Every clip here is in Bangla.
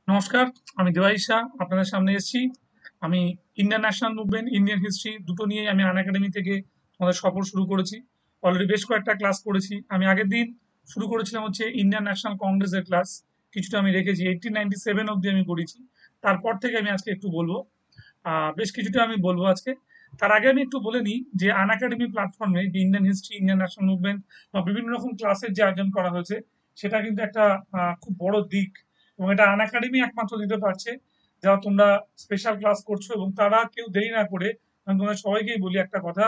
নমস্কার, আমি দেবাশিস শাহ আপনাদের সামনে এসেছি। আমি Indian national movement, Indian history দুটো নিয়েই আমি আনএকাডেমি থেকে আমাদের সফর শুরু করেছি। অলরেডি বেশ কয়েকটা ক্লাস করেছি। আমি আগের দিন শুরু করেছিলাম হচ্ছে ইন্ডিয়ান ন্যাশনাল কংগ্রেসের ক্লাস। কিছুটা আমি রেখেছি, 1897 অব্দি আমি করেছি। তারপর থেকে আমি আজকে একটু বলবো, বেশ কিছুটা আমি বলবো আজকে। তার আগে আমি একটু বলে নিই যে আনএকাডেমি প্ল্যাটফর্মে যে Indian history, Indian national movement বা বিভিন্ন রকম ক্লাসের যে আয়োজন করা হয়েছে, সেটা কিন্তু একটা খুব বড় দিক। এবং এটা আনএকাডেমি একমাত্র দিতে পারছে, যারা তোমরা স্পেশাল ক্লাস করছো। এবং তারা কেউ দেরি না করে, আমি তোমাদের সবাইকেই বলি একটা কথা,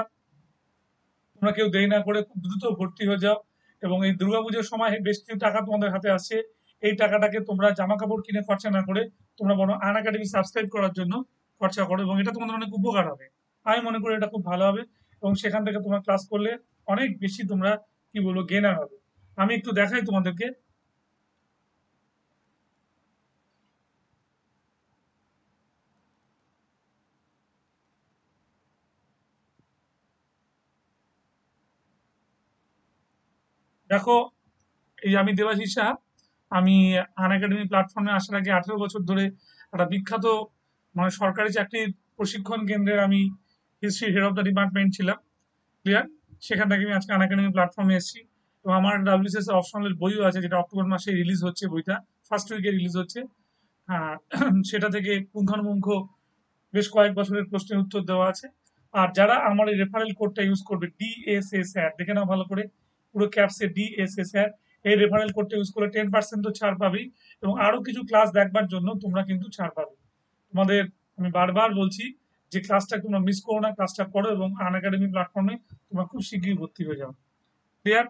তোমরা কেউ দেরি না করে খুব দ্রুত ভর্তি হয়ে যাও। এবং এই দুর্গাপুজোর সময় বেশ কিছু টাকা তোমাদের হাতে আসছে। এই টাকাটাকে তোমরা জামা কাপড় কিনে খরচা না করে তোমরা বরং আনএকাডেমি সাবস্ক্রাইব করার জন্য খরচা করো, এবং এটা তোমাদের অনেক উপকার হবে। আমি মনে করি এটা খুব ভালো হবে। এবং সেখান থেকে তোমরা ক্লাস করলে অনেক বেশি তোমরা কি বলবো গেনার হবে। আমি একটু দেখাই তোমাদেরকে। দেখো, এই আমি দেবাশিস সাহা। আমি আনএকাডেমি প্ল্যাটফর্মে আসার আগে 18 বছর ধরে একটা বিখ্যাত মানে সরকারি চাকরির প্রশিক্ষণ কেন্দ্রের আমি history head of the department ছিলাম। ক্লিয়ার? সেখান থেকে আমি আজকে আনএকাডেমি প্ল্যাটফর্মে এসেছি। এবং আমার ডাব্লিউসিএস অপশনাল বইও আছে, যেটা অক্টোবর মাসে রিলিজ হচ্ছে, বইটা ফার্স্ট উইকে রিলিজ হচ্ছে। হ্যাঁ, সেটা থেকে পুঙ্খানুপুঙ্খ বেশ কয়েক বছরের প্রশ্নের উত্তর দেওয়া আছে। আর যারা আমার এই রেফারেল কোডটা ইউজ করবে, ডিএসএ স্যার, দেখে নাও ভালো করে, পুরো ক্যাপসে ডিএসএ স্যার, এই রেফারেল কোডটা ইউজ করলে 10% তো ছাড় পাবেই। এবং আরো কিছু ক্লাস দেখবার জন্য তোমরা কিন্তু ছাড় পাবে। তোমাদের আমি বারবার বলছি যে ক্লাসটা তোমরা মিস করো না, ক্লাসটা করো, এবং আনএকাডেমি প্ল্যাটফর্মে তোমরা খুব শীঘ্রই ভর্তি হয়ে যাও। ক্লিয়ার?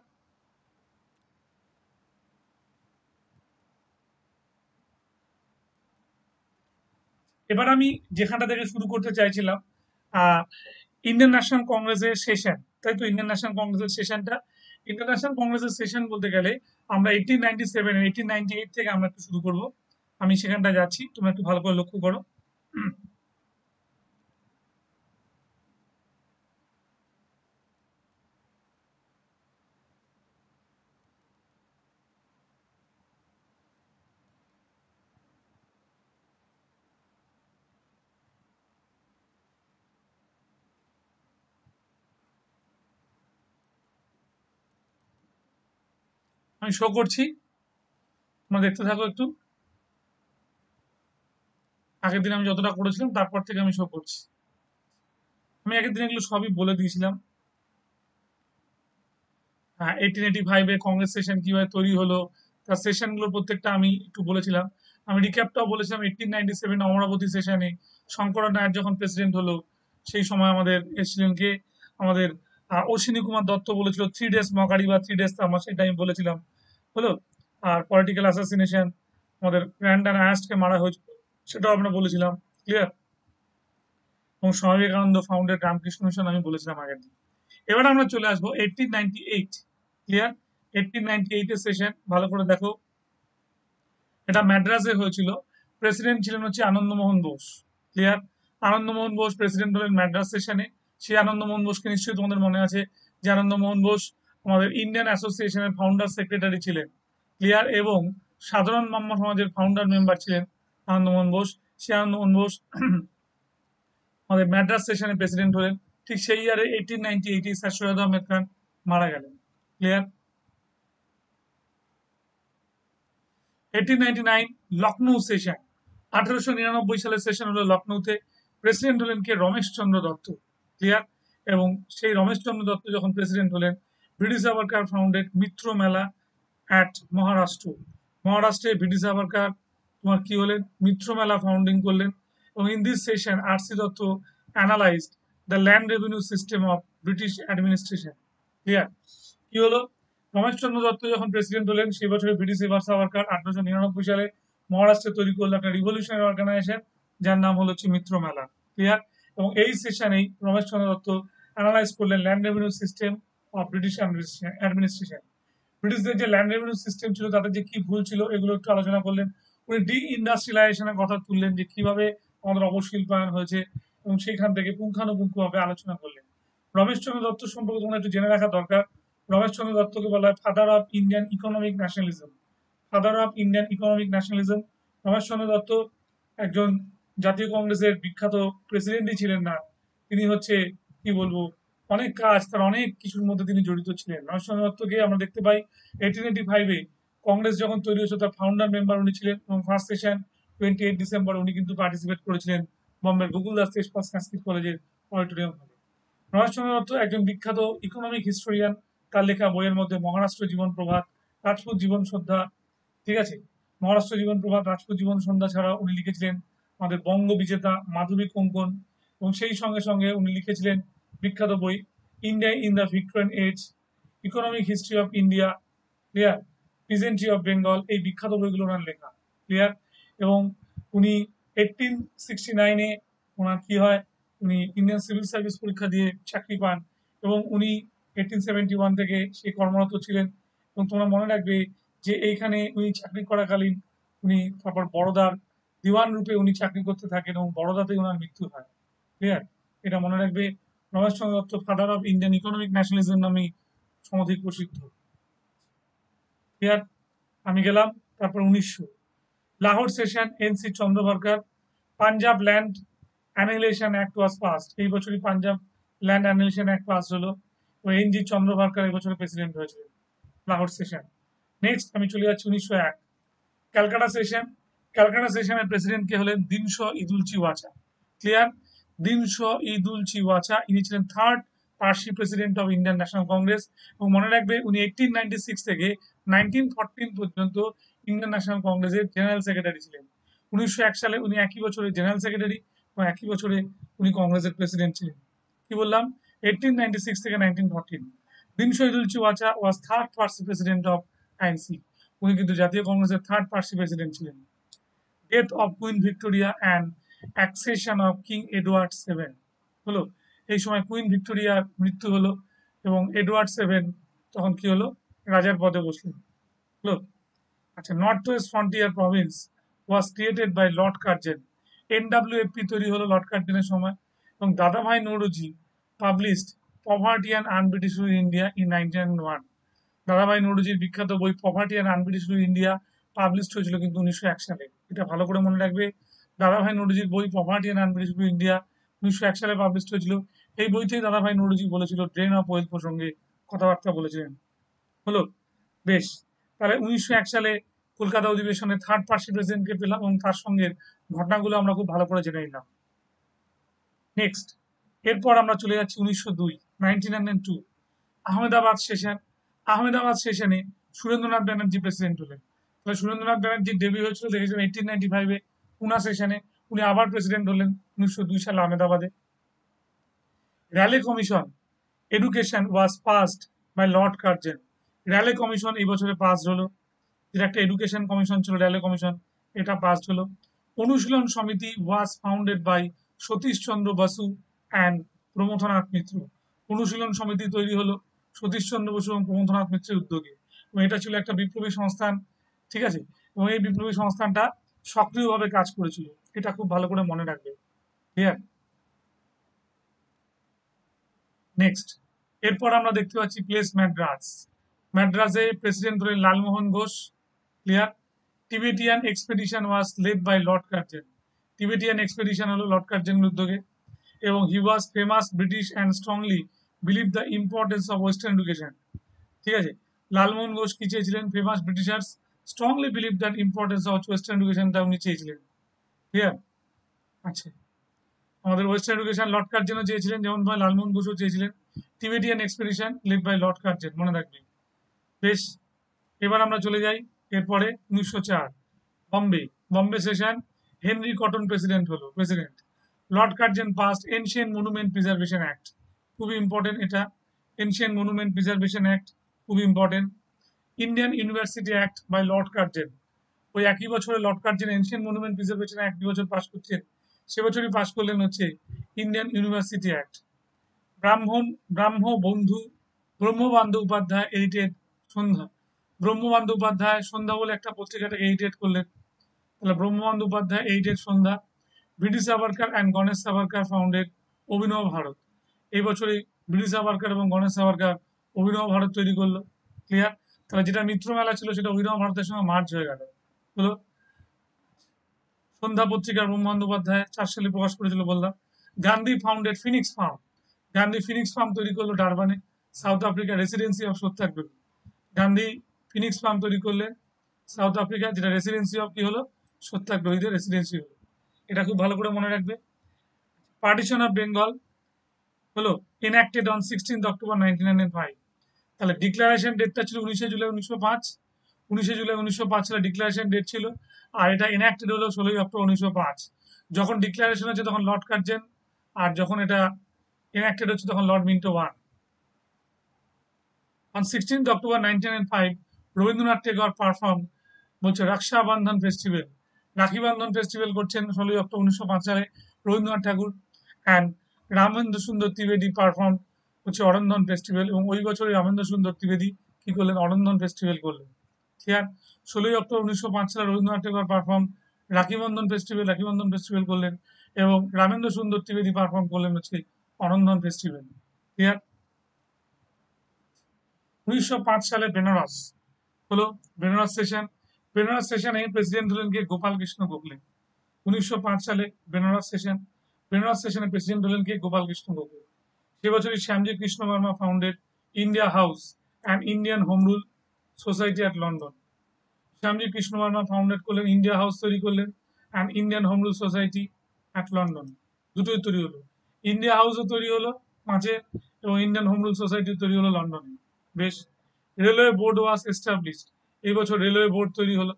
এবার আমি যেখানটা থেকে শুরু করতে চাইছিলাম, আহ ইন্ডিয়ান ন্যাশনাল কংগ্রেসের সেশন, তাই তো? ইন্ডিয়ান ন্যাশনাল কংগ্রেসের সেশনটা, ইন্ডিয়ান ন্যাশনাল কংগ্রেসের সেশন বলতে গেলে আমরা 1897 1898 থেকে আমরা একটু শুরু করব। আমি সেখানটা যাচ্ছি, তোমরা একটু ভালো করে লক্ষ্য করো। আমি শো করছি, তোমরা দেখতে থাকো একটু। আগের দিন আমি যতটা করেছিলাম তারপর থেকে আমি শো করছি। আমি আগের দিন এগুলো সবই বলে দিয়েছিলাম। হ্যাঁ, 1885-এ কংগ্রেস সেশন কিভাবে তৈরি হলো, তার সেশনগুলো প্রত্যেকটা আমি একটু বলেছিলাম। আমি রিক্যাপটাও বলেছিলাম 1897 অমরাবতী সেশনে শঙ্করন নায়ার যখন প্রেসিডেন্ট হলো, সেই সময় আমাদের এসেছিলেন কে, আমাদের অশ্বিনী কুমার দত্ত বলেছিল 3 ডেজ মকারি বা 3 ডেজ তামা, সেটা আমি বলেছিলাম। হলো। আর পলিটিক্যাল অ্যাসাসিনেশন, আমাদের গ্র্যান্ড আয়াস্টকে মারা হয়েছিল, সেটাও আমরা বলেছিলাম। ক্লিয়ার? এবং স্বামী বিবেকানন্দ ফাউন্ডেড রামকৃষ্ণ মিশন আমি বলেছিলাম আগের দিন। এবার আমরা চলে আসবো 1898। ক্লিয়ার? 1898 এর সেশন ভালো করে দেখো। এটা ম্যাড্রাসে হয়েছিল। প্রেসিডেন্ট ছিলেন হচ্ছে আনন্দমোহন বোস। ক্লিয়ার? আনন্দমোহন বোস প্রেসিডেন্ট হলেন ম্যাড্রাস সেশনে। সেই আনন্দমোহন বোসকে নিশ্চয়ই তোমাদের মনে আছে যে আনন্দমোহন বোস আমাদের ইন্ডিয়ান অ্যাসোসিয়েশনের ফাউন্ডার সেক্রেটারি ছিলেন। ক্লিয়ার? এবং সাধারণ ব্রাহ্ম সমাজের ফাউন্ডার মেম্বার ছিলেন আনন্দমোহন বোস। সেই আনন্দমোহন বোস আমাদের ম্যাড্রাস সেশনে প্রেসিডেন্ট হলেন। ঠিক সেই ইয়ারে 1898 স্যার সৈয়দ আহমেদ খান মারা গেলেন। ক্লিয়ার? 1899 লখনৌ সেশন, 1899 সালের সেশন হলো লখনৌতে। প্রেসিডেন্ট হলেন কে? রমেশ চন্দ্র দত্ত। ক্লিয়ার? এবং সেই রমেশ চন্দ্র দত্ত যখন প্রেসিডেন্ট হলেন, ব্রিটিশ সাভারকার ফাউন্ডেড মিত্র মেলা অ্যাট মহারাষ্ট্র। মহারাষ্ট্রে ব্রিটিশ সাভারকার তোমার কি হলেন? মিত্র মেলা ফাউন্ডিং করলেন। এবং in this session R C Dutt analyzed the land revenue system of British administration. Clear? কি হলো? রমেশচন্দ্র দত্ত যখন প্রেসিডেন্ট হলেন, সেই বছরে ব্রিটিশ এবার সাভারকার 1899 সালে মহারাষ্ট্রে তৈরি করলো একটা রিভলিউশনারি অর্গানাইজেশন, যার নাম হলো হচ্ছে মিত্র মেলা। ক্লিয়ার? এবং এই সেশনেই রমেশচন্দ্র দত্ত অ্যানালাইজ করলেন land revenue system of British administration. ব্রিটিশদের যে ল্যান্ড রেভিনিউ সিস্টেম ছিল, তাদের যে কি ভুল ছিল, এগুলো একটু আলোচনা করলেন। উনি ডি ইন্ডাস্ট্রিয়ালাইজেশনের কথা তুললেন, যে কিভাবে আমাদের অবশিল্পায়ন হয়েছে, এবং সেখান থেকে পুঙ্খানুপুঙ্খভাবে আলোচনা করলেন। রমেশচন্দ্র দত্ত সম্পর্কে তোমার একটু জেনে রাখা দরকার। রমেশচন্দ্র দত্তকে বলা হয় father of Indian economic nationalism. Father of Indian economic nationalism. Rameshchandra Dutta একজন জাতীয় কংগ্রেসের বিখ্যাত প্রেসিডেন্টই ছিলেন না, তিনি হচ্ছে কি বলবো অনেক কাজ তার অনেক কিছুর মধ্যে তিনি জড়িত ছিলেন। রমেশচন্দ্র দত্তকে আমরা দেখতে পাই 1885-এ কংগ্রেস যখন তৈরি হয়েছে তার ফাউন্ডার মেম্বার উনি ছিলেন, এবং ফার্স্ট সেশন 28 ডিসেম্বর উনি কিন্তু পার্টিসিপেট করেছিলেন বোম্বের গোকুল দাস তেজপাল সংস্কৃত কলেজের অডিটোরিয়াম হলে। রমেশচন্দ্র দত্ত একজন বিখ্যাত ইকোনমিক হিস্টোরিয়ান, তার লেখা বইয়ের মধ্যে মহারাষ্ট্র জীবন প্রভাত, রাজপুত জীবন সন্ধ্যা, ঠিক আছে, মহারাষ্ট্র জীবন প্রভাত, রাজপুত জীবন সন্ধ্যা ছাড়াও উনি লিখেছিলেন আমাদের বঙ্গ বিজেতা, মাধবী কোঙ্কন, এবং সেই সঙ্গে সঙ্গে উনি লিখেছিলেন বিখ্যাত বই India in the Victorian age, economic history of India, clear, peasantry of Bengal, এই বিখ্যাত বইগুলো ওনার লেখা, ক্লিয়ার। এবং উনি 1869-এ ওনার কি হয়, উনি ইন্ডিয়ান সিভিল সার্ভিস পরীক্ষা দিয়ে চাকরি পান, এবং উনি 1871 থেকে সে কর্মরত ছিলেন। এবং তোমরা মনে রাখবে যে এইখানে উনি চাকরি করাকালীন উনি তারপর বড়োদার দিওয়ান রূপে উনি চাকরি করতে থাকেন, এবং বড়োদাতেই ওনার মৃত্যু হয়, ক্লিয়ার। এটা মনে রাখবে। Rameshchandra Dutt father of Indian economic nationalism নামে সমধিক প্রসিদ্ধ, ক্লিয়ার। আমি গেলাম তারপর 1900 Lahore session, NC Chandavarkar, Punjab land alienation act was passed, এই বছরই Punjab land alienation act pass হলো, এবং এনজি চন্দ্রভারকার এই বছরের প্রেসিডেন্ট হয়েছিলেন, লাহোর সেশন। নেক্সট আমি চলে যাচ্ছি 1901 ক্যালকাটা সেশন। ক্যালকাটা সেশনের প্রেসিডেন্ট কে হলেন দিনশো ইদুলচি ওয়াচা, ক্লিয়ার। দিনশো ইদুলচি ওয়াচা ইনি ছিলেন third Parsi president of Indian National Congress, এবং মনে রাখবে উনি 1896 থেকে 1914 পর্যন্ত ইন্ডিয়ান ন্যাশনাল কংগ্রেসের জেনারেল সেক্রেটারি ছিলেন। 1901 সালে উনি একই বছরে জেনারেল সেক্রেটারি, এবং একই বছরে উনি কংগ্রেসের প্রেসিডেন্ট ছিলেন। কি বললাম, 1896 থেকে 1914। Dinshaw Edulji Wacha was third Parsi president of INC, উনি কিন্তু জাতীয় কংগ্রেসের থার্ড পার্সি প্রেসিডেন্ট ছিলেন। Death of queen Victoria and accession of king Edward seven হলো, এই সময় কুইন ভিক্টোরিয়ার মৃত্যু হলো, এবং এডওয়ার্ড সেভেন তখন কি হলো, রাজার পদে বসলেন, হলো। আচ্ছা, north west frontier province was created by lord Curzon, NWFP তৈরি হলো লর্ড কার্জনের সময়, এবং Dadabhai Naoroji published poverty and unBritish rule India in 1901, দাদাভাই নৌরোজির বিখ্যাত বই poverty and unBritish rule India published হয়েছিল কিন্তু 1901 সালে, এটা ভালো করে মনে রাখবে। দাদাভাই নৌরোজির বই poverty and unBritish rule India 1901 সালে পাবলিশড হয়েছিল। এই বইতেই দাদাভাই নৌরোজি বলেছিল ড্রেন অফ ওয়েলথ প্রসঙ্গে কথাবার্তা বলেছিলেন, হলো। বেশ, তাহলে 1901 সালে কলকাতা অধিবেশনে থার্ড পার্সি প্রেসিডেন্টকে পেলাম, এবং তার সঙ্গে ঘটনাগুলো আমরা খুব ভালো করে জেনে নিলাম। নেক্সট, এরপর আমরা চলে যাচ্ছি 1902 1902 আহমেদাবাদ সেশন। আহমেদাবাদ সেশনে সুরেন্দ্রনাথ ব্যানার্জি প্রেসিডেন্ট হলেন। তাহলে সুরেন্দ্রনাথ ব্যানার্জির ডেবিউ হয়েছিল দেখেছিলাম 1895-এ পুনা সেশনে, উনি আবার প্রেসিডেন্ট হলেন 1902 সালে আহমেদাবাদে। Raleigh commission education was passed by lord Curzon, Raleigh commission এই বছরে পাস হলো, যেটা একটা এডুকেশন কমিশন ছিল, র্যালে কমিশন, এটা পাস হলো। Anushilan Samiti was founded by Satish Chandra Basu and Pramathanath Mitra, Anushilan Samiti তৈরি হলো সতীশ চন্দ্র বসু এবং প্রমথনাথ মিত্রের উদ্যোগে, এবং এটা ছিল একটা বিপ্লবী সংস্থান, ঠিক আছে, এবং এই বিপ্লবী সংস্থানটা সক্রিয়ভাবে কাজ করেছিল, এটা খুব ভালো করে মনে রাখবে, ক্লিয়ার। নেক্সট, এরপর আমরা দেখতে পাচ্ছি প্লেস ম্যাড্রাস। ম্যাড্রাসে প্রেসিডেন্ট হলেন Lalmohan Ghosh, clear. Tibetan expedition was led by lord Curzon, Tibetan expedition হলো লর্ড কার্জনের উদ্যোগে, এবং he was famous British and strongly believe the importance of western education, ঠিক আছে। লালমোহন ঘোষ কি চেয়েছিলেন, famous Britishers strongly believe that importance of western এডুকেশনটা উনি চেয়েছিলেন, ক্লিয়ার। আচ্ছা, আমাদের ওয়েস্টার্ন এডুকেশন লর্ড কার্জনও চেয়েছিলেন, যেমন ভাই লালমোহন ঘোষও চেয়েছিলেন। Tibetan expedition lead by lord Curzon, মনে রাখবে। বেশ, এবার আমরা চলে যাই এরপরে 1904 Bombay. Bombay session, Henry Cotton president হলো, president. Lord Curzon passed ancient monument preservation act, খুবই ইম্পর্টেন্ট এটা, এনশিয়েন্ট মনুমেন্ট প্রিজার্ভেশন অ্যাক্ট খুবই important. Indian university act by lord Curzon, ওই একই বছরে lord Curzon ancient monument preservation act 2 বছর পাস করছেন, সে বছরই পাস করলেন হচ্ছে ইন্ডিয়ান ইউনিভার্সিটি অ্যাক্ট। ব্রাহ্মণ ব্রাহ্ম বন্ধু ব্রহ্মবান্ধব উপাধ্যায় এডিটেড সন্ধ্যা, ব্রহ্মবান্ধব উপাধ্যায় সন্ধ্যা বলে একটা পত্রিকাটাকে এডিটেড করলেন, তাহলে ব্রহ্মবান্ধব উপাধ্যায় এডিটেড সন্ধ্যা। ব্রিটিশ সাভারকার অ্যান্ড গণেশ সাভারকার ফাউন্ডেড অভিনব ভারত, এই বছরই ব্রিটিশ সাভারকার এবং গণেশ সাভারকার অভিনব ভারত তৈরি করলো, ক্লিয়ার। তাহলে যেটা মিত্র মেলা ছিল সেটা অভিনব ভারতের সঙ্গে মার্চ হয়ে গেল, হলো। সন্ধ্যা পত্রিকার ব্রহ্ম বন্দ্যোপাধ্যায় 4 সালে প্রকাশ করেছিল বললাম। Gandhi founded Phoenix farm. Gandhi Phoenix farm তৈরি করলো ডারবানে, south Africa, residency of satyagraha. Gandhi Phoenix farm তৈরি করলেন সাউথ আফ্রিকা, যেটা রেসিডেন্সি অফ কি হলো, সত্যাগ্রহীদের রেসিডেন্সি হলো। এটা খুব ভালো করে মনে রাখবে। পার্টিশন অফ বেঙ্গল হলো enacted on 16th October 1905। তাহলে ডিক্লারেশন ডেটটা ছিল 19 জুলাই 1905। 19 জুলাই 1905 সালে ডিক্লারেশন ডেট ছিল, আর এটা enacted হলো 16 অক্টোবর 1905। যখন ডিক্লারেশন হচ্ছে তখন লর্ড কার্জন, আর যখন এটা enacted হচ্ছে তখন Lord Minto one. On 16th October 1905, Rabindranath Tagore perform বলছে রক্ষাবন্ধন ফেস্টিভ্যাল। রাখি বন্ধন ফেস্টিভ্যাল করছেন 16 অক্টোবর 1905 সালে রবীন্দ্রনাথ ঠাকুর। অ্যান্ড রামেন্দ্র সুন্দর ত্রিবেদী পারফর্ম হচ্ছে অরন্ধন ফেস্টিভ্যাল, এবং ওই বছরই রামেন্দ্র সুন্দর ত্রিবেদী কি করলেন, অরন্ধন ফেস্টিভ্যাল করলেন। ক্লিয়ার? 16 অক্টোবর 1905 সালে রবীন্দ্রনাথ টেগোর পারফর্ম রাখি বন্ধন ফেস্টিভ্যাল করলেন, এবং রামেন্দ্র সুন্দর ত্রিবেদী পারফর্ম করলেন হচ্ছে অরন্ধন ফেস্টিভ্যাল। ক্লিয়ার? 1905 সালে বেনারস হলো বেনারস সেশন। বেনারস সেশনে প্রেসিডেন্ট হলেন কে, গোপাল কৃষ্ণ গোখলে। 1905 সালে বেনারস সেশন, বেনারস সেশনে প্রেসিডেন্ট হলেন কে, গোপাল কৃষ্ণ গোখলে। সে বছরই Shyamji Krishna Varma founded India House and Indian Home Rule Society at London. Shyamji Krishna Varma founded করলেন, ইন্ডিয়া হাউস তৈরি করলেন, and Indian Home Rule Society at London. দুটোই তৈরি হলো, ইন্ডিয়া হাউসও তৈরি হলো 5-এ, এবং ইন্ডিয়ান হোম রুল সোসাইটি তৈরি হলো লন্ডনে। বেশ। Railway board was established. এই বছর রেলওয়ে বোর্ড তৈরি হলো।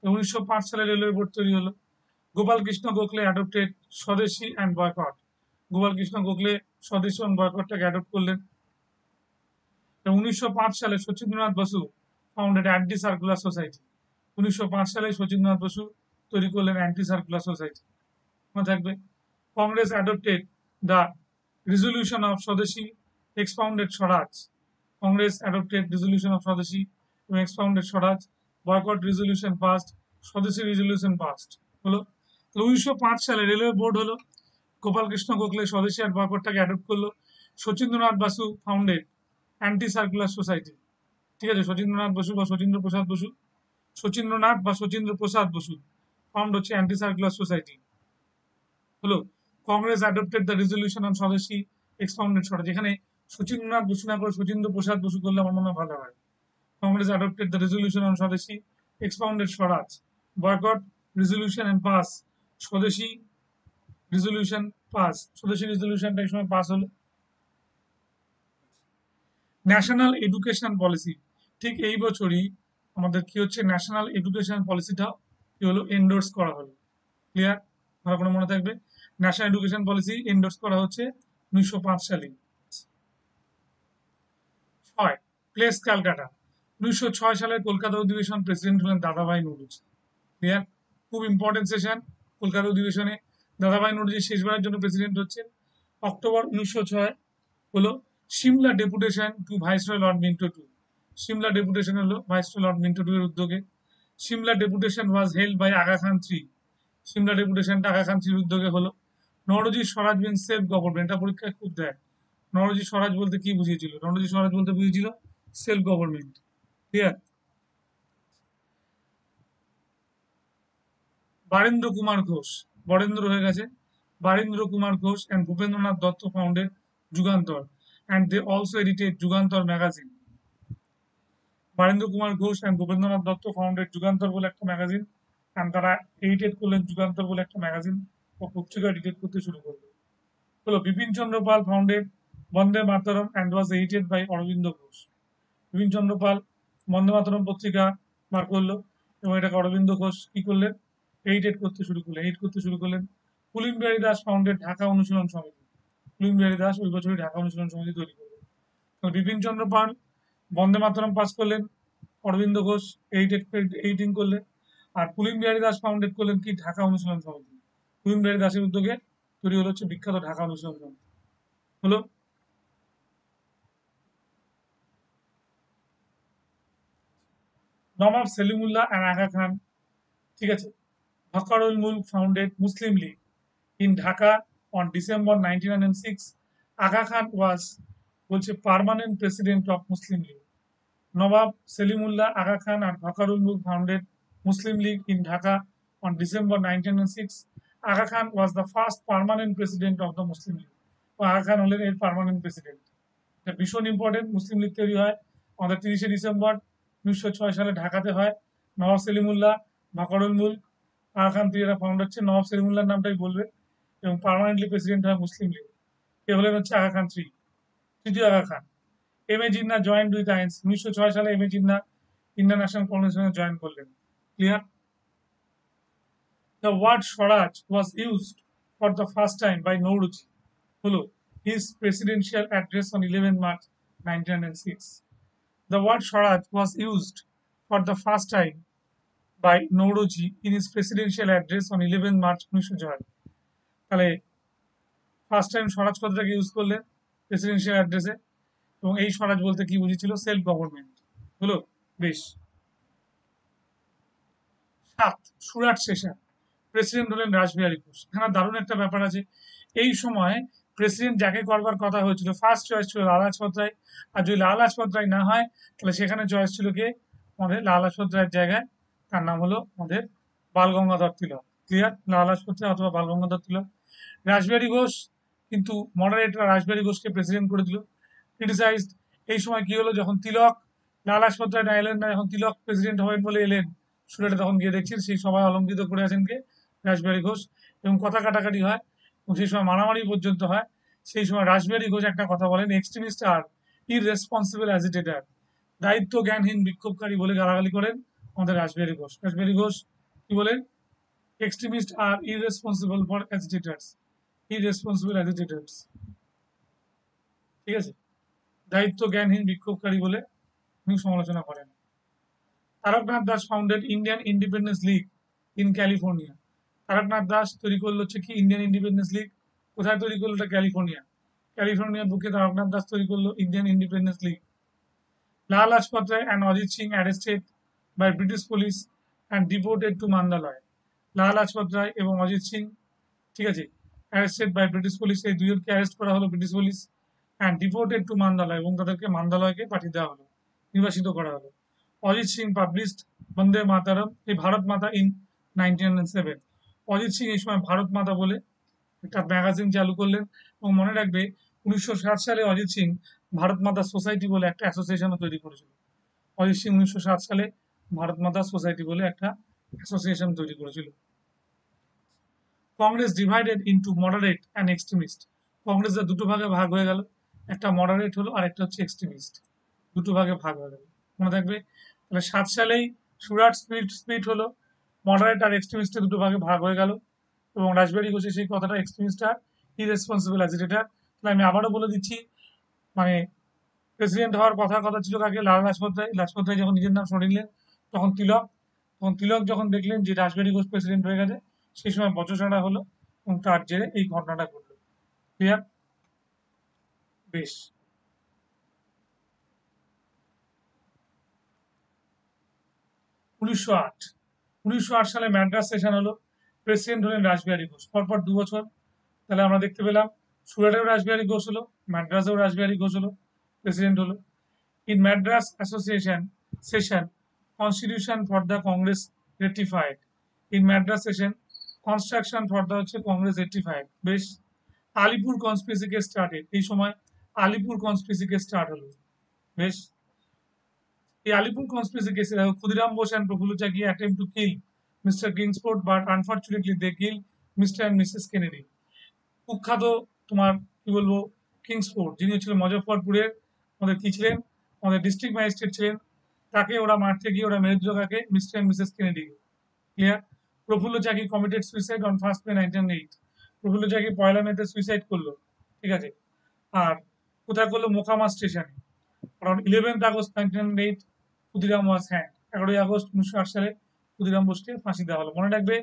1905 সালে রেলওয়ে বোর্ড তৈরি হলো। Gopal Krishna Gokhale adopted swadeshi and boycott. Gopal Krishna Gokhale swadeshi এবং বয়কটটাকে অ্যাডপ্ট করলেন। 1905 সালে Sachindranath Basu founded anti circular society. 1905 সালে শচীন্দ্রনাথ বসু তৈরি করলেন অ্যান্টি সার্কুলার সোসাইটি। মনে থাকবে। Congress adopted the resolution of swadeshi expounded swaraj. Congress adopted resolution of swadeshi এবং expounded swaraj. Boycott resolution passed, swadeshi resolution passed হলো। 1905 সালে রেলওয়ে বোর্ড হলো। গোপাল কৃষ্ণ গোখলে স্বদেশী আর বয়কটটাকে অ্যাডপ্ট করলো। Sachindranath Basu founded anti circular society. ঠিক আছে, শচীন্দ্রনাথ বসু বা শচীন্দ্র প্রসাদ বসু, শচীন্দ্রনাথ বা শচীন্দ্র প্রসাদ বসু ফাউন্ড হচ্ছে অ্যান্টি সার্কুলার সোসাইটি হলো। Congress adopted the resolution on swadeshi expounded swaraj. এখানে শচীন্দ্রনাথ বসু না করে শচীন্দ্র প্রসাদ বসু করলে আমার মনে হয় ভালো হয়। Congress adopted the resolution on swadeshi expounded swaraj. Boycott resolution and pass, swadeshi resolution pass. Swadeshi রেজলিউশনটা এই সময় পাস হলো। ন্যাশনাল এডুকেশন পলিসি, ঠিক এই বছরই আমাদের কি হচ্ছে, ন্যাশনাল এডুকেশন পলিসিটা কি হলো, এন্ডোর্স করা হলো। ক্লিয়ার? ভালো করে মনে থাকবে, ন্যাশনাল এডুকেশন পলিসি এন্ডোর্স করা হচ্ছে 1905 সালে। 6 প্লেস ক্যালকাটা। 1906 সালের কলকাতা অধিবেশন, প্রেসিডেন্ট হলেন দাদাভাই নৌরুজি। ক্লিয়ার? খুব ইম্পর্টেন্ট সেশন কলকাতা অধিবেশনে। দাদাভাই নৌরুজি শেষবারের জন্য প্রেসিডেন্ট হচ্ছেন। অক্টোবর 1906 হলো Simla deputation to viceroy lord Minto two. Simla deputation হলো ভাইসরয় লর্ড মিন্টো টু এর উদ্যোগে। Simla deputation was held by Aga Khan three. Simla ডেপুটেশনটা আগা খান থ্রির উদ্যোগে হলো। নরোজি স্বরাজ মিন সেলফ গভর্নমেন্ট, এটা পরীক্ষায় খুব দেয়। নরোজি স্বরাজ বলতে কি বুঝিয়েছিল? নরোজি স্বরাজ বলতে বুঝিয়েছিল self government. Clear? Barendra Kumar Ghosh, Barendra হয়ে গেছে, Barendra Kumar Ghosh and Bhupendranath Datta founded Jugantar, and they also edited Jugantar magazine. Barendra Kumar Ghosh and Bhupendranath Datta founded Jugantar বলে একটা ম্যাগাজিন, অ্যান্ড তারা এডিটেড করলেন যুগান্তর বলে একটা ম্যাগাজিন ও পত্রিকা এডিটেড করতে শুরু করলো। হলো Bipin Chandra Pal founded Bande Mataram and was edited by Aurobindo Ghosh. Bipin Chandra Pal Bande Mataram পত্রিকা বার করলো, এবং এটাকে অরবিন্দ ঘোষ কি করলেন, এডিট করতে শুরু করলেন। পুলিন বিহারী দাস ফাউন্ডেড ঢাকা অনুশীলন সমিতি। পুলিন বিহারী দাস ওই বছরই ঢাকা অনুশীলন সমিতি তৈরি করলেন। বিপিন চন্দ্র পাল বন্দে মাতরম পাস করলেন, অরবিন্দ ঘোষ এডিটিং করলেন, আর পুলিন বিহারী দাস ফাউন্ডেড করলেন কি, ঢাকা অনুশীলন সমিতি। পুলিন বিহারী দাসের উদ্যোগে তৈরি হলো হচ্ছে বিখ্যাত ঢাকা অনুশীলন সমিতি। হলো নবাব সেলিমুল্লাহ অ্যান্ড আগা খান। ঠিক আছে, Hakarul Mulk founded Muslim League in Dhaka on December 1906. Aga Khan was বলছে permanent president of Muslim League. Nawab Salimullah Aga Khan and Hakarul Mulk founded Muslim League in Dhaka on December 1906, Aga Khan was the first permanent president of the Muslim League. Aga Khan হলেন এর পার্মানেন্ট প্রেসিডেন্ট। এটা ভীষণ ইম্পর্টেন্ট। মুসলিম লীগ তৈরি হয় আমাদের 30শে ডিসেম্বর 1906 সালে ঢাকাতে হয়। নওয়াব সেলিমুল্লাহ, ভাকরুল মুলক, আগা খান এরা ফাউন্ডার হচ্ছে। নওয়াব সেলিমুল্লাহর নামটাই বলবে এবং পার্মানেন্টলি প্রেসিডেন্ট হয় মুসলিম লীগ। এ হলেন হচ্ছে আগা খান তৃতীয় Aga Khan. M A Jinnah joined with INC, 1906 সালে M A Jinnah Indian National কংগ্রেসে জয়েন করলেন। Clear? The word Swaraj was used for the first time by Nauroji হলো his presidential address on 11 March 1906. The word Swaraj was used for the first time by Nauroji in his presidential address on 11 March 1906. তাহলে ফার্স্ট টাইম স্বরাজ কথাটাকে ইউজ করলেন প্রেসিডেন্সিয়াল অ্যাড্রেসে, এবং এই স্বরাজ বলতে কি বুঝেছিল? Self government. হলো? বেশ। 7 সুরাট সেশন, প্রেসিডেন্ট হলেন রাসবিহারী ঘোষ। এখানে দারুণ একটা ব্যাপার আছে, এই সময় প্রেসিডেন্ট যাকে করবার কথা হয়েছিল ফার্স্ট চয়েস ছিল লালা লাজপত রায়, আর যদি লালা লাজপত রায় না হয় তাহলে সেখানে চয়েস ছিল কে? আমাদের লালা লাজপত রায়ের জায়গায় তার নাম হলো আমাদের বাল গঙ্গাধর তিলক। ক্লিয়ার? লালা লাজপত রায় অথবা বাল গঙ্গাধর তিলক। রাসবিহারী ঘোষ কিন্তু মডারেটরা রাসবিহারী ঘোষকে প্রেসিডেন্ট করে দিল, ক্রিটিসাইজড। এই সময় কি হলো? যখন তিলক, লালা লাজপত রায় না এলেন না, যখন তিলক প্রেসিডেন্ট হবেন বলে এলেন সুরাটে, তখন গিয়ে দেখছেন সেই সভায় অলঙ্কৃত করে আছেন কে? রাসবিহারী ঘোষ। এবং কথা কাটাকাটি হয় এবং সেই সময় মারামারি পর্যন্ত হয়। সেই সময় রাসবিহারী ঘোষ একটা কথা বলেন, এক্সট্রিমিস্ট আর ইররেসপন্সিবল অ্যাজিটেটর, দায়িত্ব জ্ঞানহীন বিক্ষোভকারী বলে গালাগালি করেন আমাদের রাসবিহারী ঘোষ। রাসবিহারী ঘোষ কি বলেন? এক্সট্রিমিস্ট আর irresponsible for agitators, irresponsible agitators. ঠিক আছে? দায়িত্ব জ্ঞানহীন বিক্ষোভকারী বলে উনি সমালোচনা করেন। Taraknath Das founded Indian independence league in California. Taraknath Das তৈরি করলো হচ্ছে কি ইন্ডিয়ান ইন্ডিপেন্ডেন্স লিগ। কোথায় তৈরি করলো? এটা ক্যালিফোর্নিয়া। ক্যালিফোর্নিয়ার বুকে তারকনাথ দাস তৈরি করলো Indian independence League. Lala Lajpat Rai and Ajit Singh arrested by British police and deported to Mandalay. Lala Lajpat রায় এবং অজিত সিং, ঠিক আছে, অ্যারেস্টেড বাই ব্রিটিশ পুলিশ, এই দুজনকে অ্যারেস্ট করা হলো British police, and deported to Mandalay, এবং তাদেরকে মান্দালয়কে পাঠিয়ে দেওয়া হলো, নির্বাসিত করা হলো। অজিত সিং পাবলিশড বন্দে মাতারম, এই ভারত মাতা ইন 1907। অজিত সিং এই সময় ভারত মাতা বলে একটা ম্যাগাজিন চালু করলেন। এবং মনে রাখবে 1907 সালে অজিত সিং ভারত মাতা সোসাইটি বলে একটা অ্যাসোসিয়েশনও তৈরি করেছিল। অজিত সিং 1907 সালে ভারত মাতা সোসাইটি বলে একটা অ্যাসোসিয়েশন তৈরি করেছিল। Congress divided into moderate and extremist. কংগ্রেসের দুটো ভাগে ভাগ হয়ে গেল, একটা মডারেট হলো আর একটা হচ্ছে এক্সট্রিমিস্ট। দুটো ভাগে ভাগ হয়ে গেল, মনে থাকবে। তাহলে 7 সালেই সুরাট স্প্লিট হলো, মডারেট আর এক্সট্রিমিস্টের দুটো ভাগে ভাগ হয়ে গেল, এবং রাসবিহারী ঘোষের সেই কথাটা এক্সট্রিমিস্ট আর ইরেসপন্সিবল অ্যাজিটেটর। তাহলে আমি আবারও বলে দিচ্ছি, মানে প্রেসিডেন্ট হওয়ার কথা ছিল কাকে? লালা লাজপত রায়। লাজপত রায় যখন নিজের নাম সরিয়ে নিলেন তখন তিলক যখন দেখলেন যে রাসবিহারী ঘোষ প্রেসিডেন্ট হয়ে গেছে, সেই সময় বচসাটা হলো এবং তার জেরে এই ঘটনাটা ঘটলো। ক্লিয়ার? বেশ। 1908 সালে ম্যাড্রাস সেশন হলো, প্রেসিডেন্ট হলেন রাসবিহারী ঘোষ। পরপর 2 বছর তাহলে আমরা দেখতে পেলাম সুরাটেও রাসবিহারী ঘোষ হলো, মাদ্রাসেও রাসবিহারী ঘোষ হলো, প্রেসিডেন্ট হলো। In Madras Association session, Constitution for the Congress ratified. In Madras session, construction for the হচ্ছে Congress ratified. বেশ। আলিপুর কনস্পিরেসি কেস স্টার্টেড, এই সময় আলিপুর কনস্পিরেসি কেস স্টার্ট হলো। বেশ। এই আলিপুর কনস্পিরেসি কেসে দেখো, ক্ষুদিরাম বোস অ্যান্ড প্রফুল্ল চাকি attempt to kill Mr. Kingsford, but unfortunately they kill Mr. and Mrs. Kennedy. কুখ্যাত তোমার কি বলবো কিংসফোর্ড, যিনি ছিলেন মুজফ্ফরপুরের আমাদের কি ছিলেন? আমাদের ডিস্ট্রিক্ট ম্যাজিস্ট্রেট ছিলেন। তাকে ওরা মারতে গিয়ে ওরা মেরে দিল কাকে? Mister and Mrs Kennedy. Clear? Prafulla Chaki committed suicide on 1 May 1908। Prafulla Chaki 1 May suicide করলো। ঠিক আছে? আর কোথায় করলো? মোকামা স্টেশনে। কারণ 11 August 1908 ক্ষুদিরাম ওয়াজ হ্যান্ড। 11 আগস্ট 1908 সালে ক্ষুদিরাম বোসকে ফাঁসি দেওয়া হলো। মনে রাখবে,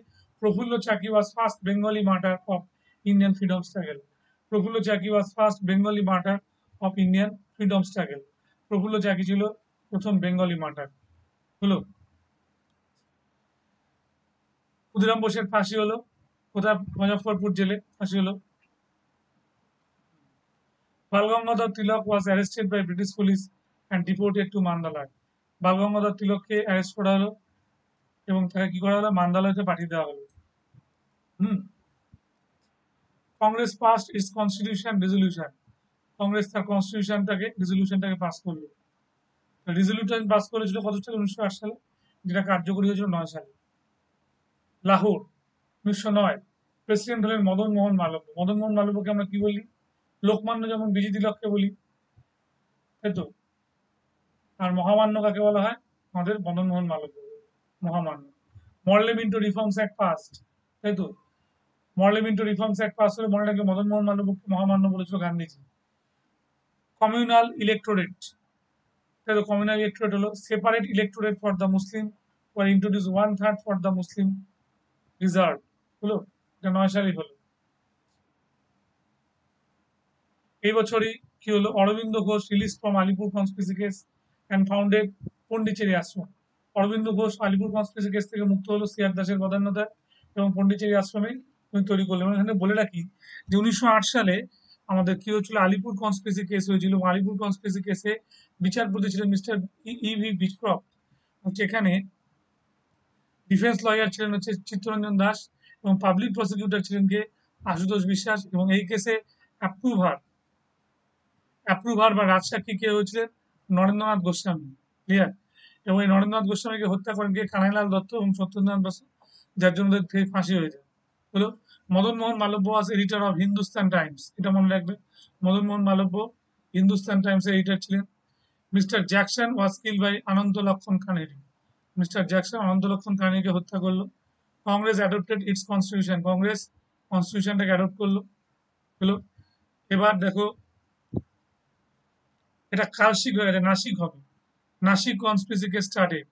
Prafulla Chaki was first Bengali martyr of Indian freedom struggle. Prafulla Chaki was first Bengali martyr of Indian freedom struggle. Prafulla Chaki ছিল প্রথম বেঙ্গলি মার্টার। হলো? ক্ষুদিরাম বোসের ফাঁসি হলো কোথায়? মুজফ্ফরপুর জেলে ফাঁসি হলো। Balgangadhar Tilak was arrested by British police and deported to Mandalay. Balgangadhar তিলককে অ্যারেস্ট করা হলো এবং তাকে কি করা হলো, মান্দালয়তে পাঠিয়ে দেওয়া হলো। হুম। Congress passed its constitution resolution, Congress তার কনস্টিটিউশনটাকে রেজলিউশনটাকে পাস করলো। রেজলিউশন পাস করেছিল কত সালে, 1908 সালে, যেটা কার্যকরী হয়েছিল 9 সালে। লাহোর 1909, প্রেসিডেন্ট হলেন মদন মোহন মালব্য। মদন মোহন মালব্যকে আমরা কি বলি, লোকমান্য যেমন বিজি তিলককে বলি, তাই তো। আর মহামান্য কাকে বলা হয়, আমাদের মদন মোহন মালব্য, মহামান্য। মরলেমিন্টো রিফর্মস অ্যাক্ট পাস্ট, তাই তো। মরলেমিন্টো রিফর্মস অ্যাক্ট পাস হলে মনে রাখবে মদন মোহন মালব্যকে মহামান্য বলেছিল গান্ধীজি। কমিউনাল ইলেকটোরেট, তাই তো। কমিউনাল ইলেকটোরেট হলো separate electorate for the Muslim were introduce 1/3 for the Muslim reserve, হলো। এটা 9 সালেই হলো। এই বছরই কি হলো, Aurobindo Ghosh release from Alipore conspiracy case and founded Pondicherry Ashram. Aurobindo Ghosh Alipore conspiracy case থেকে মুক্ত হলো সিআর দাসের প্রাধান্যতায় এবং পন্ডিচেরি আশ্রমে উনি তৈরি করলেন। এবং এখানে বলে রাখি যে 1908 সালে আমাদের কি হয়েছিল, আলিপুর কনস্পিরেসি কেস হয়েছিল। আলিপুর কনস্পিরেসি কেসে বিচারপতি ছিলেন মিস্টার ইভি বিশক্রফট। যেখানে ডিফেন্স লয়ার ছিলেন হচ্ছে চিত্তরঞ্জন দাস এবং পাবলিক প্রসিকিউটর ছিলেন কে, আশুতোষ বিশ্বাস। এবং এই কেসে অ্যাপ্রুভার অ্যাপ্রুভার বা রাজসাক্ষী কে হয়েছিলেন, নরেন্দ্রনাথ গোস্বামী। ক্লিয়ার। এবং এই নরেন্দ্রনাথ গোস্বামীকে হত্যা করেন কে, কানাইলাল দত্ত এবং সত্যেন্দ্রনাথ বসু, যার জন্য ওদের ফাঁসি হয়ে যায়। হলো। Madan Mohan Malaviya was editor of Hindustan Times, এটা মনে রাখবে। মদন মোহন মালব্য হিন্দুস্তান টাইমস এর এডিটর ছিলেন। Mister Jackson was kill by Anant Laxman Kanhere, mister Jackson Anant Laxman কানেরিকে হত্যা করলো। Congress adopted its constitution, Congress কনস্টিটিউশনটাকে অ্যাডপ্ট করলো। হলো। এবার দেখো, এটা কালশিক হয়ে গেছে, নাসিক হবে। নাসিক কনস্পিরেসি কেস স্টার্টেড,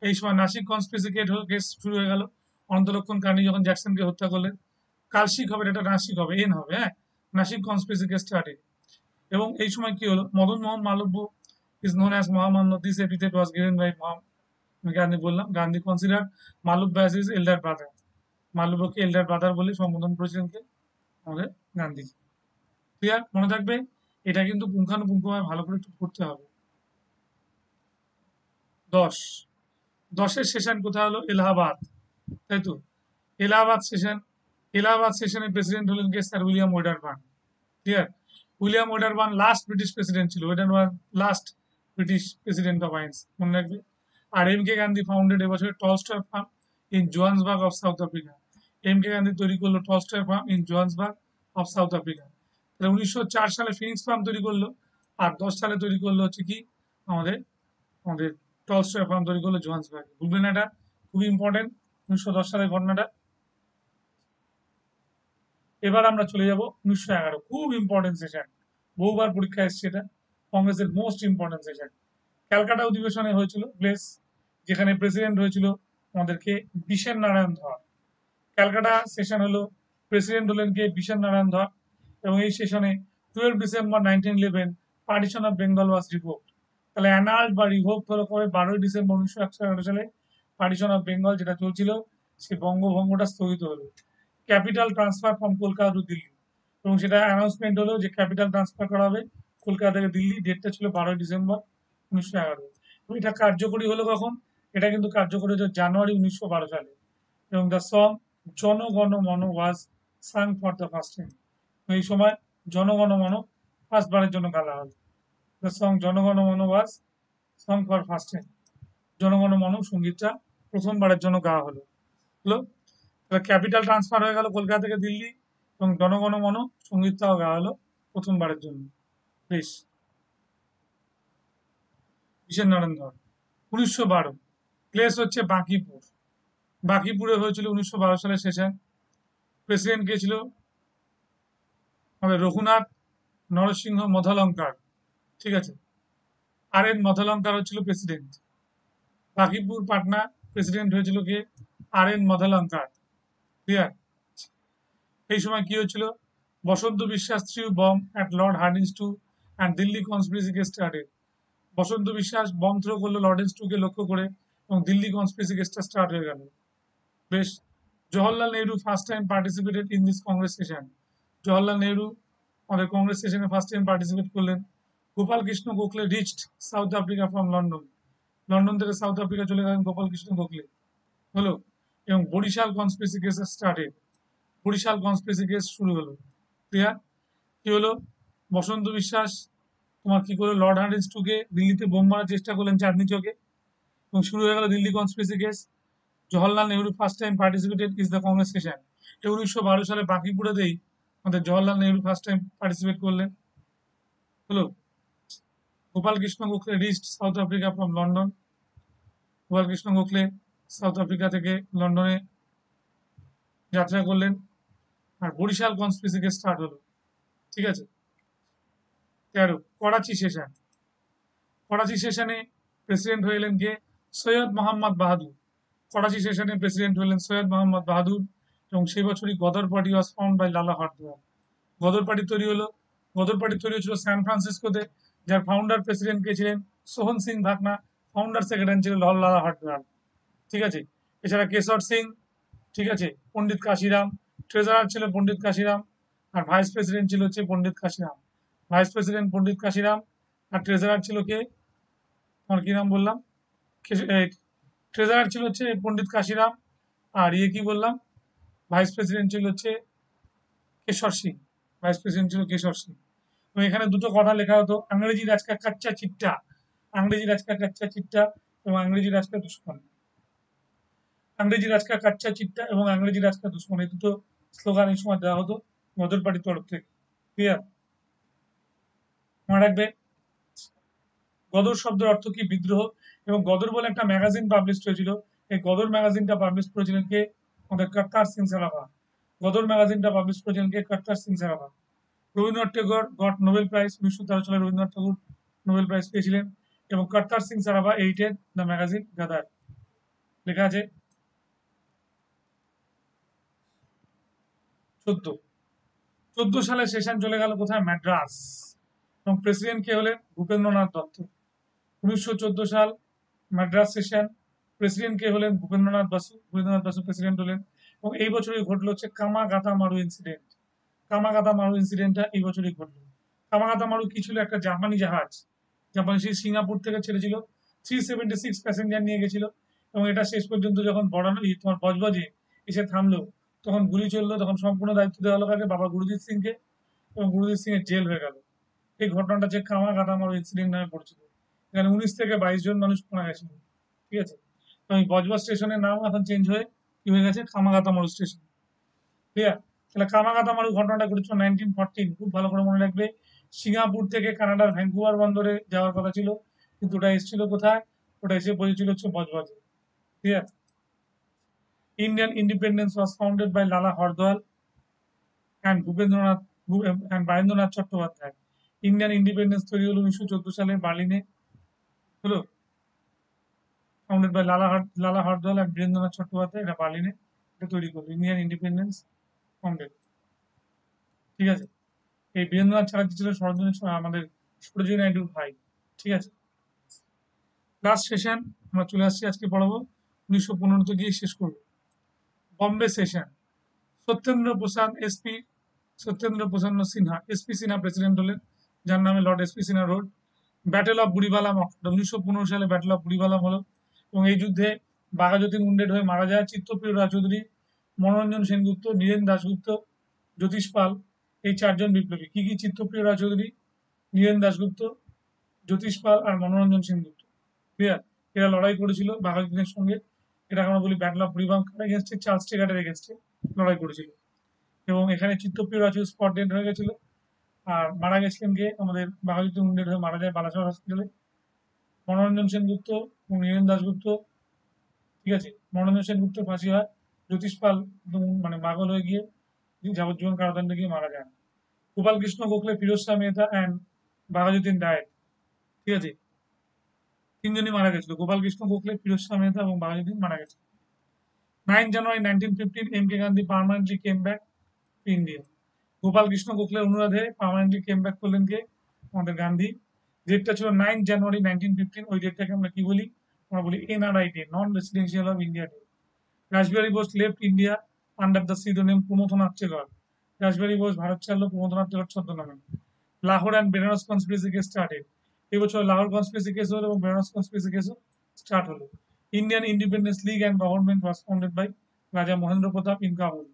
এই সময় নাসিক কনস্পিরেসি কেস শুরু হয়ে গেল। অনন্তলক্ষণ কাহিনী যখন জ্যাকসনকে হত্যা করলেন, কালশিক হবে, এটা নাসিক হবে, এন হবে, হ্যাঁ। Nasik conspiracy case started. এবং এই সময় কি হলো, Madan Mohan Malaviya is known as Mahamanya. This epithet was given by Gandhi, বললাম Gandhi consider Malaviya as is elder brother, মালব্যকে এল্ডার ব্রাদার বলে সম্বোধন করেছিলেন কে, আমাদের গান্ধীজি। ক্লিয়ার, মনে থাকবে। এটা কিন্তু পুঙ্খানুপুঙ্খভাবে ভালো করে একটু পড়তে হবে। 10, 10-এর সেশন কোথায় হলো, এলাহাবাদ, তাই তো। এলাহাবাদ সেশন, এলাহাবাদ সেশনের প্রেসিডেন্ট হলেন কে, sir William Wedderburn. Clear. William Wedderburn last British president ছিল, Wedderburn last British president of INC, মনে রাখবে। আর এম কে গান্ধী ফাউন্ডেড এবছর Tolstoy farm in Johannesburg of South Africa. M K Gandhi তৈরি করলো Tolstoy farm in Johannesburg of South Africa. তাহলে 1904 সালে ফিনিক্স ফার্ম তৈরি করলো, আর 10 সালে তৈরি করলো হচ্ছে কি, আমাদের আমাদের টলস্টয় ফার্ম তৈরি করলো জোহান্সবার্গ। বুঝবেন না, এটা খুবই ইম্পর্টেন্ট 1910 সালের ঘটনাটা। এবার আমরা চলে যাব 1911, খুব ইম্পর্টেন্ট সেশন, বহুবার পরীক্ষা এসছে এটা, কংগ্রেসের মোস্ট ইম্পর্টেন্ট সেশন। ক্যালকাটা অধিবেশনে হয়েছিল প্লেস, যেখানে প্রেসিডেন্ট হয়েছিল আমাদেরকে বিশেন নারায়ণ ধর। ক্যালকাটা সেশন হলো, প্রেসিডেন্ট হলেন কে, বিশেন নারায়ণ ধর। এবং এই সেশনে 12 December 1911 partition of Bengal was revoked. তাহলে অ্যানাল্ড বা রিভোক হলো কবে, 12 ডিসেম্বর 1911 সালে পার্টিশন অফ বেঙ্গল যেটা চলছিল, সে বঙ্গভঙ্গটা স্থগিত হলো। Capital transfer from Kolkata to Delhi, এবং সেটা অ্যানাউন্সমেন্ট হলো যে ক্যাপিটাল ট্রান্সফার করা হবে কলকাতা থেকে দিল্লি। ডেটটা ছিল 12 ডিসেম্বর 1911। এবং এটা কার্যকরী হলো কখন, এটা কিন্তু কার্যকরী হলো জানুয়ারি 1912 সালে। এবং দ্য সং জনগণ মন ওয়াজ সাং ফর দ্য ফার্স্ট টাইম, এই সময় জনগণ মন ফার্স্ট বারের জন্য গাওয়া হলো। দ্য সং জনগণ মন ওয়াজ সং ফর ফার্স্ট টাইম, জনগণ মন সঙ্গীতটা প্রথমবারের জন্য গাওয়া হলো। হলো। ক্যাপিটাল ট্রান্সফার হয়ে গেল কলকাতা থেকে দিল্লি, এবং জনগণ মন সঙ্গীতটাও গাওয়া হলো প্রথমবারের জন্য। বেশ, কিষেন নরেন্দ্র। 1912, প্লেস হচ্ছে বাঁকিপুর। বাঁকিপুরে হয়েছিল 1912 সালের সেশন। প্রেসিডেন্ট কে ছিল, আমাদের রঘুনাথ নরসিংহ মধলঙ্কার, ঠিক আছে। আর এন মধলঙ্কার হচ্ছিল প্রেসিডেন্ট। বাঁকিপুর পাটনা প্রেসিডেন্ট হয়েছিল কে, আর এন মধলঙ্কার। ক্লিয়ার। এই সময় কি হয়েছিল, Basanta Biswas threw bomb at lord Hardinge two and Delhi conspiracy case started. Basanta Biswas bomb throw করলো লর্ডেন্স টুকে লক্ষ্য করে, এবং দিল্লি কনস্পিরেসি কেসটা স্টার্ট হয়ে গেল। বেশ। Jawaharlal Nehru first time participated in this Congress session. Jawaharlal Nehru আমাদের কংগ্রেস সেশনে ফার্স্ট টাইম পার্টিসিপেট করলেন। Gopal Krishna Gokhale reached South Africa from London. London থেকে সাউথ আফ্রিকা চলে গেলেন গোপাল কৃষ্ণ গোখলে। হলো, এবং Barisal conspiracy case started, Barisal conspiracy case শুরু হলো। ক্লিয়ার? কি হলো? বসন্ত বিশ্বাস তোমার কি করে লর্ড হার্ডিঞ্জ টুকে দিল্লিতে বোম মারার চেষ্টা করলেন চাঁদনি চকে, এবং শুরু হয়ে গেল Delhi conspiracy case. Jawaharlal Nehru first time participated is the Congress session. 1912 সালে বাকিপুরেতেই আমাদের Jawaharlal Nehru first time participate করলেন। হলো, Gopal Krishna Gokhale reached South Africa from London. Gopal Krishna Gokhale south Africa থেকে লন্ডনে যাত্রা করলেন। আর বরিশাল কনস্পিরেসি কেস স্টার্ট হলো। ঠিক আছে? 13 করাচি সেশন। করাচি সেশনে প্রেসিডেন্ট হয়ে এলেন কে? সৈয়দ মোহাম্মদ বাহাদুর। করাচি সেশনে প্রেসিডেন্ট হলেন সৈয়দ মোহাম্মদ বাহাদুর, এবং সেই বছরই Ghadar party was found by Lala Har Dayal. Ghadar party তৈরি হলো। গদর পার্টি তৈরি হয়েছিল সান ফ্রান্সিসকোতে, যার ফাউন্ডার প্রেসিডেন্ট কে ছিলেন সোহন সিং ভাকনা, ফাউন্ডার সেক্রেটারি ছিলেন লালা হরদয়াল। ঠিক আছে? এছাড়া কেশর সিং, ঠিক আছে, পণ্ডিত কাশিরাম, ট্রেজারার ছিল পণ্ডিত কাশিরাম, আর ভাইস প্রেসিডেন্ট ছিল হচ্ছে পণ্ডিত কাশিরাম। ভাইস প্রেসিডেন্ট পণ্ডিত কাশিরাম, আর ট্রেজারার ছিল কে? আমার কি নাম বললাম? ট্রেজারার ছিল হচ্ছে পণ্ডিত কাশিরাম, আর ইয়ে কি বললাম, ভাইস প্রেসিডেন্ট ছিল হচ্ছে কেশর সিং। ভাইস প্রেসিডেন্ট ছিল কেশর সিং। এবং এখানে দুটো কথা লেখা হতো, अंग्रेजी राज का कच्चा चिट्टा, अंग्रेजी राज का कच्चा चिट्टा এবং अंग्रेजी राज का दुश्मन। अंग्रेजी राज का कच्चा चिट्टा এবং अंग्रेजी राज का दुश्मन, এই দুটো স্লোগান এই সময় দেওয়া হতো গদর পার্টির তরফ থেকে। ক্লিয়ার? মনে রাখবে, গদর শব্দের অর্থ কি? বিদ্রোহ। এবং গদর বলে একটা ম্যাগাজিন পাবলিশ হয়েছিল। এই গদর ম্যাগাজিনটা পাবলিশ করেছিলেন কে? আমাদের কর্তার সিং সারাভা। গদর ম্যাগাজিনটা পাবলিশ করেছিলেন কে? Kartar Singh Sarabha. Rabindranath Tagore got Nobel prize, 1913 সালে রবীন্দ্রনাথ ঠাকুর নোবেল প্রাইজ পেয়েছিলেন। এবং Kartar Singh Sarabha edited the magazine Ghadar. লেখা আছে 14 সালে সেশন চলে গেল কোথায়? ম্যাড্রাস। এবং প্রেসিডেন্ট কে হলেন? ভূপেন্দ্রনাথ দত্ত। 1914 সাল মাদ্রাস সেশন। প্রেসিডেন্ট কে হলেন? ভূপেন্দ্রনাথ বসু। ভূপেন্দ্রনাথ বসু প্রেসিডেন্ট হলেন। এবং এই বছরই ঘটলো হচ্ছে কামাগাতা মারু ইনসিডেন্ট। কামাগাতা মারু ইনসিডেন্টটা এই বছরই ঘটলো। কামাগাতা মারু কি ছিল? একটা জাপানি জাহাজ। জাপানি সেই সিঙ্গাপুর থেকে ছেড়েছিল, 376 প্যাসেঞ্জার নিয়ে গেছিল। এবং এটা শেষ পর্যন্ত যখন বড়ানো তোমার বজবজে এসে থামলো, তখন গুলি চললো, তখন সম্পূর্ণ দায়িত্ব দেওয়া হলো কাকে? বাবা গুরুজিৎ সিংকে। এবং গুরুজিৎ সিং এর জেল হয়ে গেল। এই ঘটনাটা যে কামাগাতা মারু ইনসিডেন্ট নামে পরিচিত। এখানে 19 থেকে 22 জন মানুষ মারা গেছিল। ঠিক আছে? তো এই বজবজ স্টেশনের নাম এখন চেঞ্জ হয়ে কি হয়ে গেছে? কামাগাতামারু স্টেশন। ক্লিয়ার? তাহলে কামাগাতামারু ঘটনাটা ঘটেছিল 1914। খুব ভালো করে মনে রাখবে। সিঙ্গাপুর থেকে কানাডার ভ্যাঙ্কুভার বন্দরে যাওয়ার কথা ছিল, কিন্তু ওটা এসেছিল কোথায়? ওটা এসে পৌঁছেছিল হচ্ছে বজবজে। Clear? Indian independence was founded by Lala Hardayal and Bhupendranath and Barendranath Chattopadhyay. Indian independence তৈরি হলো 1914 সালে বার্লিনে। হলো, founded by Lala Hardayal and Birendranath Chattopadhyay. এটা বার্লিনে এটা তৈরি করলো ইন্ডিয়ান ইন্ডিপেন্ডেন্স ফাউন্ডেড। ঠিক আছে? এই বীরেন্দ্রনাথ চ্যাটার্জি ছিল আমাদের সরোজিনী নাইডুর ভাই। ঠিক আছে? লাস্ট সেশন আমরা চলে আসছি, আজকে পড়াবো 1915 গিয়ে শেষ করবো। বম্বে সেশন। সত্যেন্দ্র প্রসাদ এসপি, সত্যেন্দ্র প্রসাদ সিনহা, এসপি সিনহা প্রেসিডেন্ট হলেন, যার নামে Lord SP Sinha road. Battle of Burhabalang, 1915 সালে ব্যাটেল অফ বুড়িবালাম হলো। এবং এই যুদ্ধে বাঘাযতীন উন্ডেড হয়ে মারা যায় চিত্তপ্রিয় রায়চৌধুরী, মনোরঞ্জন সেনগুপ্ত, নীরেন দাশগুপ্ত, জ্যোতিষ পাল, এই চারজন বিপ্লবী। কি কি? চিত্তপ্রিয় রায়চৌধুরী, নীরেন দাশগুপ্ত, জ্যোতিষ পাল আর মনোরঞ্জন সেনগুপ্ত। ক্লিয়ার? এরা লড়াই করেছিল বাঘাযতীনের সঙ্গে। এটা আমরা বলি ব্যাটল অফ বুড়িবালাম এগেনস্টে, চার্লস টেগাটের এগেনস্টে লড়াই করেছিল। এবং এখানে চিত্তপ্রিয় রায়চৌধুরী স্পট ডেড হয়ে গেছিল। আর মারা গেছিলেন কে? আমাদের বাঘাযতীন উন্ডেড হয়ে মারা যায় বালাসোর হসপিটালে। মনোরঞ্জন সেনগুপ্ত এবং নীরেন দাশগুপ্ত, ঠিক আছে, মনোরঞ্জন সেনগুপ্ত ফাঁসি হয়। জ্যোতিষ পাল মানে পাগল হয়ে গিয়ে যাবজ্জীবন কারাদণ্ডে গিয়ে মারা যান। Gopal Krishna Gokhale, Firoz Shah Mehta and Baghajatin diet. ঠিক আছে? তিনজনই মারা গেছিল, গোপাল কৃষ্ণ গোখলে, ফিরোজ শাহ মেহতা এবং বাঘাযতীন মারা গেছে। 9 January 1915 M K Gandhi permanently came back to India. Gopal Krishna গোখলের অনুরোধে পার্মানেন্টলি কেম ব্যাক করলেন কে? আমাদের গান্ধী। ডেটটা ছিল 9 জানুয়ারি 1915। ওই ডেটটাকে আমরা কি বলি? আমরা বলি NRI day, non residential of India day. Rashbehari Bose left India under the pseudonym Pramathanath Tagore. Rashbehari Bose Bharat ছাড়লো প্রমথনাথ টেগর ছদ্মনামে। Lahore and Benaras conspiracy case started. এই বছর লাহোর কনস্পিরেসি কেস হলো এবং বেনারস কনস্পিরেসি কেসও স্টার্ট হলো। Indian independence league and government was founded by Raja Mahendra Pratap in Kabul.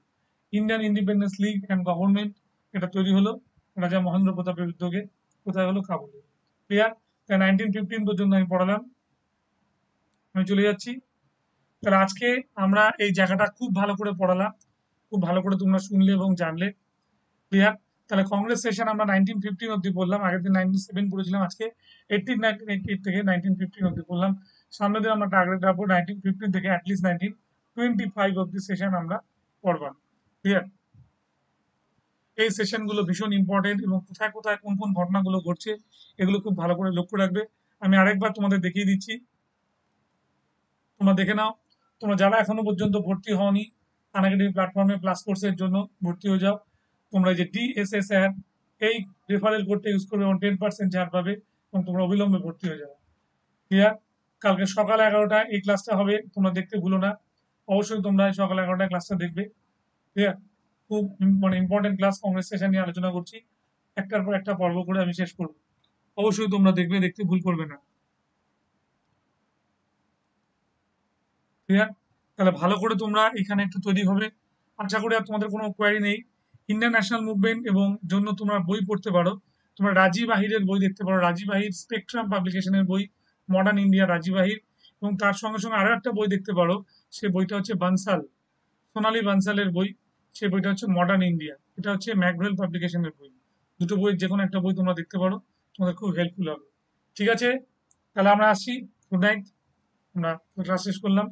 Indian independence league and government এটা তৈরি হলো রাজা মহেন্দ্র প্রতাপের উদ্যোগে। কোথায় হলো? কাবুলে। ক্লিয়ার? তাই 1915 পর্যন্ত আমি পড়ালাম। আমি চলে যাচ্ছি। তাহলে আজকে আমরা এই জায়গাটা খুব ভালো করে পড়ালাম, খুব ভালো করে তোমরা শুনলে এবং জানলে। ক্লিয়ার? তাহলে কংগ্রেস সেশন আমরা 1915 অব্দি বললাম, আগের দিন 1907 পড়েছিলাম, আজকে 1988 থেকে 1915 অব্দি বললাম। সামনের দিন আমরা টার্গেট রাখবো 1915 থেকে অ্যাটলিস্ট 1925 অব্দি সেশন আমরা পড়বাম। ক্লিয়ার? এই সেশন গুলো ভীষণ ইম্পর্টেন্ট এবং কোথায় কোথায় কোন কোন ঘটনাগুলো ঘটছে এগুলো খুব ভালো করে লক্ষ্য রাখবে। আমি আরেকবার তোমাদের দেখিয়ে দিচ্ছি, তোমরা দেখে নাও। তোমরা যারা এখনো পর্যন্ত ভর্তি হওনি আনএকাডেমি প্ল্যাটফর্মে প্লাস কোর্সের জন্য ভর্তি হয়ে যাও। তোমরা যে DSSR এই রেফারেল কোডটা ইউজ করবে এবং 10% ছাড় পাবে এবং তোমরা অবিলম্বে ভর্তি হয়ে যাবে। ক্লিয়ার? কালকে সকাল 11টায় এই ক্লাসটা হবে, তোমরা দেখতে ভুলো না। অবশ্যই তোমরা সকাল 11টায় ক্লাসটা দেখবে। ক্লিয়ার? খুব মানে ইম্পর্টেন্ট ক্লাস, কংগ্রেস সেশন নিয়ে আলোচনা করছি। একটার পর একটা পর্ব করে আমি শেষ করবো। অবশ্যই তোমরা দেখবে, দেখতে ভুল করবে না। ক্লিয়ার? তাহলে ভালো করে তোমরা এখানে একটু তৈরি হবে। আশা করি আর তোমাদের কোনো কোয়ারি নেই। ইন্ডিয়ান ন্যাশনাল মুভমেন্ট এবং জন্য তোমরা বই পড়তে পারো। তোমরা রাজীব আহিরের বই দেখতে পারো, রাজীব আহির স্পেকট্রাম পাবলিকেশনের বই মডার্ন ইন্ডিয়া, রাজীব আহির। এবং তার সঙ্গে সঙ্গে আরো একটা বই দেখতে পারো, সে বইটা হচ্ছে বানসাল, সোনালী বানসালের বই। সেই বইটা হচ্ছে মডার্ন ইন্ডিয়া, এটা হচ্ছে ম্যাকভেল পাবলিকেশনের বই। দুটো বই যে কোনো একটা বই তোমরা দেখতে পারো, তোমাদের খুব হেল্পফুল হবে। ঠিক আছে? তাহলে আমরা আসছি। Good night. আমরা ক্লাস শেষ করলাম।